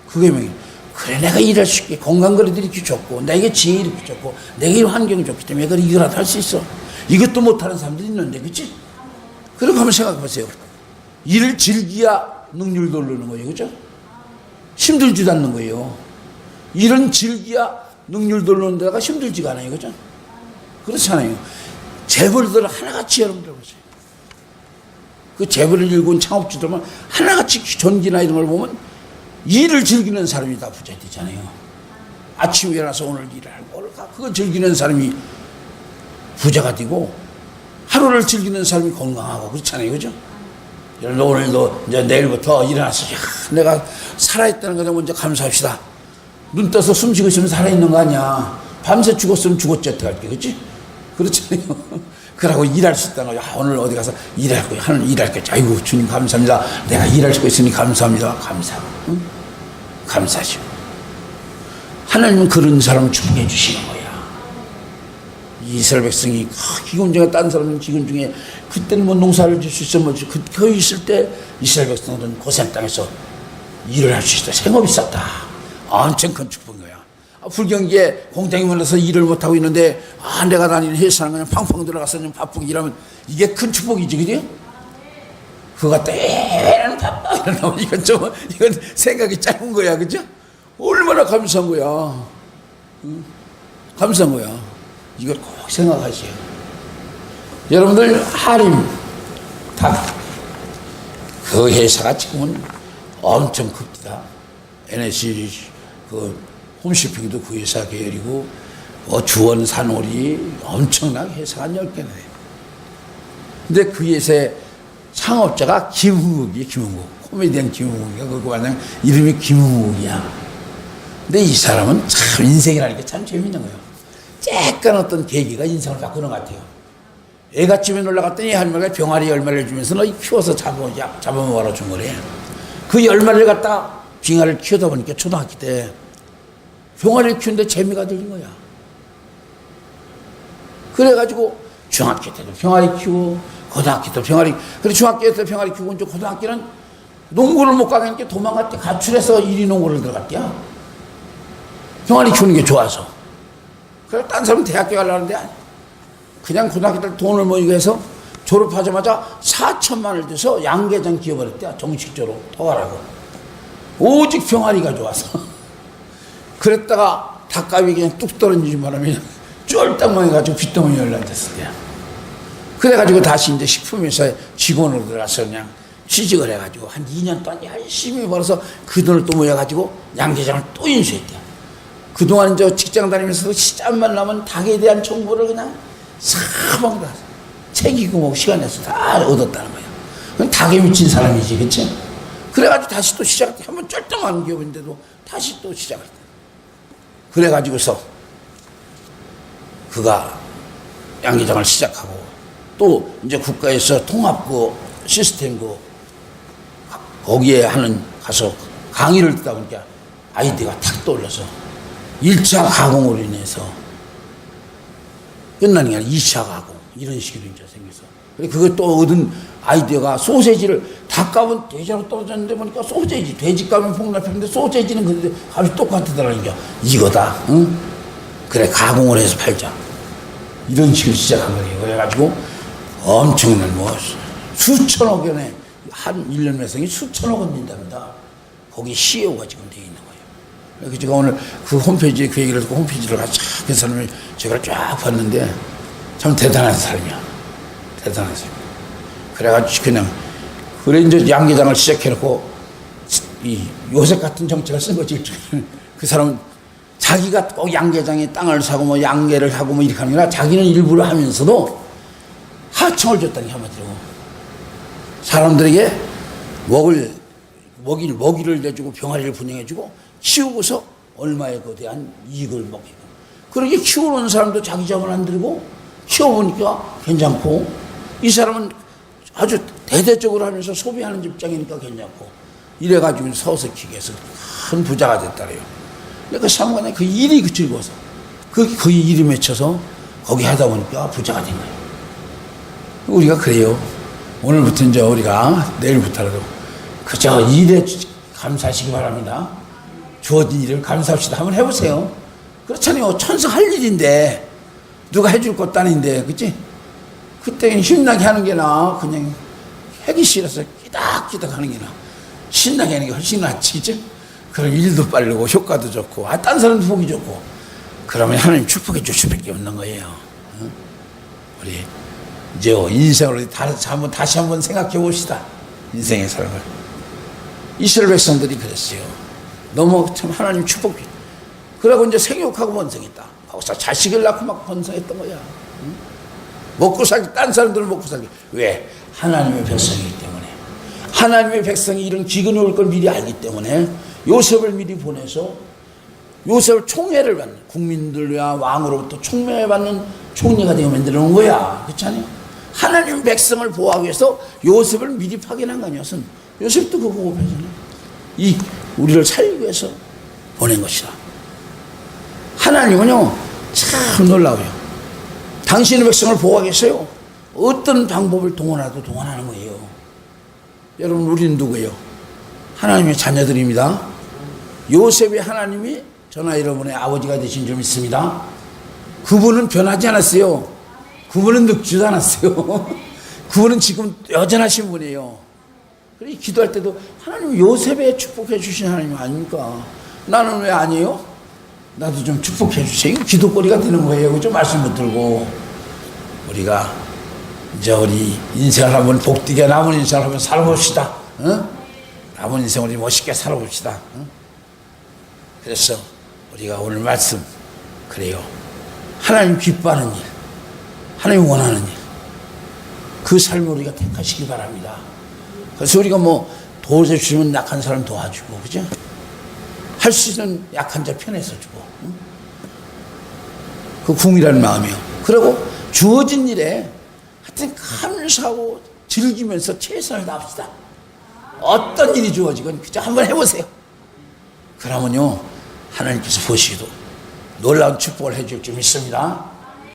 그게 뭐예요? 그래, 내가 일할 수 있게 건강거리도 이렇게 좋고 내게 지혜 이렇게 좋고 내게 환경이 좋기 때문에 그래 이거라도 할 수 있어. 이것도 못하는 사람들이 있는데 그치? 그렇게 한번 생각해 보세요. 일을 즐기야 능률도 오르는 거예요. 그죠? 힘들지도 않는 거예요. 일은 즐기야 능률도 오르는 데가 힘들지가 않아요. 그죠? 그렇잖아요. 재벌들 하나같이 여러분들 보세요. 그 재벌을 일군 창업주들만 하나같이 전기나 이런 걸 보면 일을 즐기는 사람이 다 부자 되잖아요. 아침에 일어나서 오늘 일을 하고 오늘 그걸 즐기는 사람이 부자가 되고 하루를 즐기는 사람이 건강하고 그렇잖아요. 그죠? 여러분 오늘도 이제 내일부터 일어나서 야, 내가 살아있다는 것에 먼저 감사합시다. 눈 떠서 숨 쉬고 있으면 살아있는 거 아니야. 밤새 죽었으면 죽었지 어떡할게. 그렇지? 그렇잖아요. 그러고 일할 수 있다는 거야. 오늘 어디 가서 일할 거야. 하늘 일할 거야. 아이고 주님 감사합니다. 내가 일할 수 있으니 감사합니다. 감사하고. 응? 감사하죠. 하나님은 그런 사람을 축복해 주시는 거야. 이스라엘 백성이 기근 중에 딴 사람은 기근 중에 그때는 뭐 농사를 질 수 있어 뭐 거기 있을 때 이스라엘 백성들은 고센 땅에서 일을 할 수 있다. 생업이 있었다. 엄청 큰 축복인 거야. 불경기에 공장이 몰라서 일을 못하고 있는데 내가 다니는 회사는 그냥 팡팡 들어가서 그냥 바쁘게 일하면 이게 큰 축복이지. 그죠? 그거 때는 바빠 이러면 이건 생각이 짧은 거야. 그죠? 얼마나 감사한 거야. 응? 감사한 거야. 이걸 꼭 생각하세요. 여러분들 하림 그 회사가 지금은 엄청 큽니다. NSC 그 홈쇼핑도 그 회사 계열이고 주원 산홀이 엄청나게 회사가 10개나 돼요. 근데 그 회사의 창업자가 김흥욱이에요. 김흥욱. 코미디언 김흥욱이야. 그거 완전 이름이 김흥욱이야. 근데 이 사람은 참 인생이라는 게 참 재밌는 거예요. 쬐깐 어떤 계기가 인생을 바꾸는 것 같아요. 애가 집에 놀러 갔더니 할머니가 병아리 열마리를 주면서 너 키워서 잡아먹어라 준 거래. 그 열마리를 갖다 빙하를 키우다 보니까 초등학교 때 병아리를 키우는데 재미가 들린 거야. 그래가지고 중학교 때도 병아리 키우고 고등학교 때도 병아리, 그리고 중학교 때도 병아리 키우고 이제 고등학교는 농구를 못 가니까 도망갔대. 가출해서 이리 농구를 들어갔대요. 병아리 키우는 게 좋아서. 그래서 딴 사람은 대학교 가려는데 그냥 고등학교 때 돈을 모이고 해서 졸업하자마자 4천만 원을 줘서 양계장 기어버렸대요. 정식적으로 토하라고. 오직 병아리가 좋아서. 그랬다가 닭값이 그냥 뚝 떨어지는 바람에 쫄딱 망해가지고 빚덩어리 열라졌어요. 그래가지고 다시 이제 식품회사에 직원으로 들어가서 그냥 취직을 해가지고 한 2년 동안 열심히 벌어서 그 돈을 또 모여가지고 양계장을 또 인수했대요. 그동안 저 직장 다니면서도 시간만 나면 닭에 대한 정보를 그냥 사방 다 책 읽고 뭐 시간 내서 다 얻었다는 거예요. 그건 닭에 미친 사람이지, 그치? 그래가지고 다시 또 시작했대. 한번 쫄딱하는 기업인데도 다시 또 시작했대. 그래가지고서 그가 양계장을 시작하고 또 이제 국가에서 통합 시스템 거기에 가서 강의를 듣다 보니까 아이디어가 탁 떠올라서 1차 가공으로 인해서 끝나는 게 아니라 2차 가공 이런 식으로 이제 생겨서 그걸 또 얻은 아이디어가 소세지를 닭값은 돼지로 떨어졌는데 보니까 소세지 돼지값은 폭락했는데 소세지는 근데 값이 똑같더라니까 이거다. 응? 그래 가공을 해서 팔자 이런 식으로 시작한 거예요. 그래가지고 엄청난 뭐 수천억 원에 한 1년 매성이 수천억 원 든답니다. 거기 CEO가 지금 되어 있는 거예요. 그래서 제가 오늘 그 홈페이지에 그 얘기를 듣고 홈페이지를 같이 그 사람을 제가 쫙 봤는데 참 대단한 사람이야. 대단한 사람. 그래가지고 그냥 그래 이제 양계장을 시작해놓고 이 요셉 같은 정책을 쓴 거지. 그 사람은 자기가 꼭 양계장에 땅을 사고 뭐 양계를 하고 뭐 이렇게 하는 게 아니라 자기는 일부러 하면서도 하청을 줬다니 한마디로 사람들에게 먹이를 내주고 병아리를 분양해주고 키우고서 얼마에 거대한 이익을 먹이고 그렇게 키우는 사람도 자기 자본 안 들고 키워보니까 괜찮고 이 사람은 아주 대대적으로 하면서 소비하는 입장이니까 괜찮고 이래가지고 서서키게 해서 큰 부자가 됐다래요. 그러니까 사무관에 그 일이 즐거워서 그 일이 맺혀서 거기 하다 보니까 부자가 된 거예요. 우리가 그래요. 오늘부터 이제 우리가 내일부터라도 그저 일에 감사하시기 바랍니다. 주어진 일을 감사합시다. 한번 해보세요. 그렇잖아요. 천성 할 일인데 누가 해줄 것도 아닌데 그치? 그때 힘나게 하는 게 나아. 그냥 하기 싫어서 끼닥끼닥 하는 게 나. 신나게 하는 게 훨씬 낫지, 그죠? 그럼 일도 빠르고 효과도 좋고, 딴 사람도 보기 좋고, 그러면 하나님 축복해 줄 수밖에 없는 거예요. 응? 우리 이제 인생을 다시 한번 생각해 봅시다. 인생의 삶을. 이스라엘 백성들이 그랬어요. 너무 참 하나님 축복. 그러고 이제 생육하고 번성했다. 거기서 자식을 낳고 막 번성했던 거야. 응? 먹고 살기, 딴 사람들은 먹고 살기. 왜? 하나님의 백성이기 때문에. 하나님의 백성이 이런 기근이 올 걸 미리 알기 때문에 요셉을 미리 보내서 요셉을 총애를 받는, 국민들과 왕으로부터 총애받는 총리가 되어 만들어 놓은 거야. 그렇지 않아요? 하나님 백성을 보호하기 위해서 요셉을 미리 파견한 거 아니었어. 요셉도 그거 보고 배잖아요. 우리를 살리기 위해서 보낸 것이다. 하나님은요, 참 놀라워요. 당신의 백성을 보호하기 위해서요, 어떤 방법을 동원하도 동원하는 거예요. 여러분, 우리는 누구예요? 하나님의 자녀들입니다. 요셉의 하나님이 저나 여러분의 아버지가 되신 줄 믿습니다. 그분은 변하지 않았어요. 그분은 늙지도 않았어요. 그분은 지금 여전하신 분이에요. 그래, 기도할 때도 하나님 요셉에 축복해 주신 하나님 아닙니까? 나는 왜 아니에요? 나도 좀 축복해 주세요. 이거 기도거리가 되는 거예요. 그죠? 말씀 붙들고. 우리가 이제 우리 인생을 한번 복되게 남은 인생을 한번 살아봅시다. 어? 남은 인생 우리 멋있게 살아봅시다. 어? 그래서 우리가 오늘 말씀, 그래요. 하나님 기뻐하는 일, 하나님 원하는 일, 그 삶을 우리가 택하시기 바랍니다. 그래서 우리가 뭐 도와주시면 약한 사람 도와주고, 그죠? 할 수 있는 약한 자 편에서 주고, 응? 그 궁이라는 마음이요. 그리고 주어진 일에 하여튼 감사하고 즐기면서 최선을 다합시다. 어떤 일이 주어지건 그저 한번 해보세요. 그러면요, 하나님께서 보시기도 놀라운 축복을 해줄 줄 믿습니다.